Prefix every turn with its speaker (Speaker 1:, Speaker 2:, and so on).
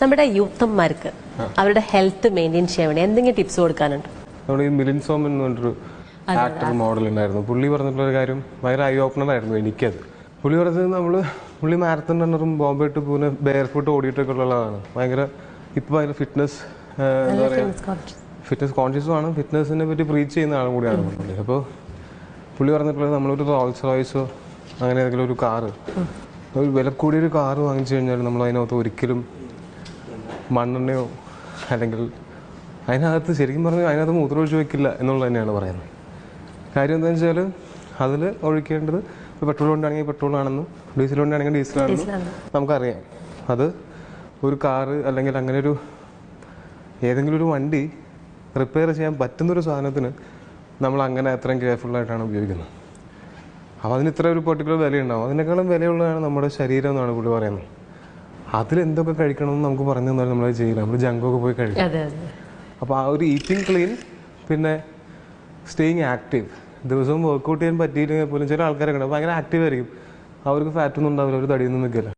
Speaker 1: നമ്മുടെ യൂത്തന്മാർക്ക് അവരുടെ health maintain ചെയ്യാൻ വേണ്ടി എന്തെങ്കിലും ടിപ്സ് കൊടുക്കാനുണ്ട്?
Speaker 2: നമ്മുടെ ഈ മിലിൻ സോമൻ എന്ന് പറഞ്ഞൊരു ആക്ടർ മോഡൽ ഉണ്ടായിരുന്നു. പുള്ളി പറഞ്ഞിട്ടുള്ള ഒരു കാര്യം ഭയങ്കര ഐ ഓപ്പണർ ആയിരുന്നു എനിക്കത്. പുള്ളി പറഞ്ഞത് പുള്ളി മാരത്തൺ റണ്ണറും Bombay to Pune barefoot ഓടിയിട്ടൊക്കെ ഉള്ളതാണ്. ഭയങ്കര ഇപ്പോൾ ഭയങ്കര ഫിറ്റ്നസ് എന്താ പറയുക, ഫിറ്റ്നസ് കോൺഷ്യസും ആണ്, ഫിറ്റ്നസിനെ പറ്റി പ്രീച്ച് ചെയ്യുന്ന ആളും കൂടിയാണ് പുള്ളി. അപ്പോൾ പുള്ളി പറഞ്ഞിട്ടുള്ളത് നമ്മളൊരു റോൾസ് റോയ്സോ അങ്ങനെ ഏതെങ്കിലും ഒരു കാറ്, ഒരു വില കൂടിയൊരു കാറ് വാങ്ങിച്ചു കഴിഞ്ഞാൽ നമ്മൾ അതിനകത്ത് ഒരിക്കലും മണ്ണെണ്ണയോ അല്ലെങ്കിൽ അതിനകത്ത് ശരിക്കും പറഞ്ഞാൽ അതിനകത്ത് മൂത്രം ഒഴിച്ച് വയ്ക്കില്ല എന്നുള്ളത് തന്നെയാണ് പറയുന്നത്. കാര്യം എന്താണെന്ന് വെച്ചാൽ അതിൽ ഒഴിക്കേണ്ടത് ഇപ്പോൾ പെട്രോൾ കൊണ്ടാണെങ്കിൽ പെട്രോളാണെന്നും ഡീസൽ കൊണ്ടാണെങ്കിൽ ഡീസലാണെന്നും നമുക്കറിയാം. അത് ഒരു കാറ് അല്ലെങ്കിൽ അങ്ങനെ ഒരു ഏതെങ്കിലും ഒരു വണ്ടി റിപ്പയർ ചെയ്യാൻ പറ്റുന്നൊരു സാധനത്തിന് നമ്മൾ അങ്ങനെ അത്രയും കെയർഫുള്ളായിട്ടാണ് ഉപയോഗിക്കുന്നത്. അപ്പോൾ അതിന് ഇത്ര ഒരു പെർട്ടിക്കുലർ വിലയുണ്ടാവും. അതിനേക്കാളും വിലയുള്ളതാണ് നമ്മുടെ ശരീരം എന്നാണ് പുള്ളി പറയുന്നത്. അതിലെന്തൊക്കെ കഴിക്കണമെന്ന് നമുക്ക് പറഞ്ഞു തന്നാൽ നമ്മളത് ചെയ്യില്ല. നമ്മൾ ജങ്കൊക്കെ പോയി കഴിക്കും. അപ്പോൾ ആ ഒരു ഈറ്റിംഗ് ക്ലീൻ, പിന്നെ സ്റ്റേയിങ് ആക്റ്റീവ്, ദിവസവും വർക്കൗട്ട് ചെയ്യാൻ പറ്റിയില്ലെങ്കിൽ പോലും ചില ആൾക്കാരൊക്കെ ഉണ്ട് ഭയങ്കര ആക്റ്റീവ് ആയിരിക്കും, അവർക്ക് ഫാറ്റൊന്നും ഉണ്ടാവില്ല, അവർ തടിയൊന്നും നിൽക്കില്ല.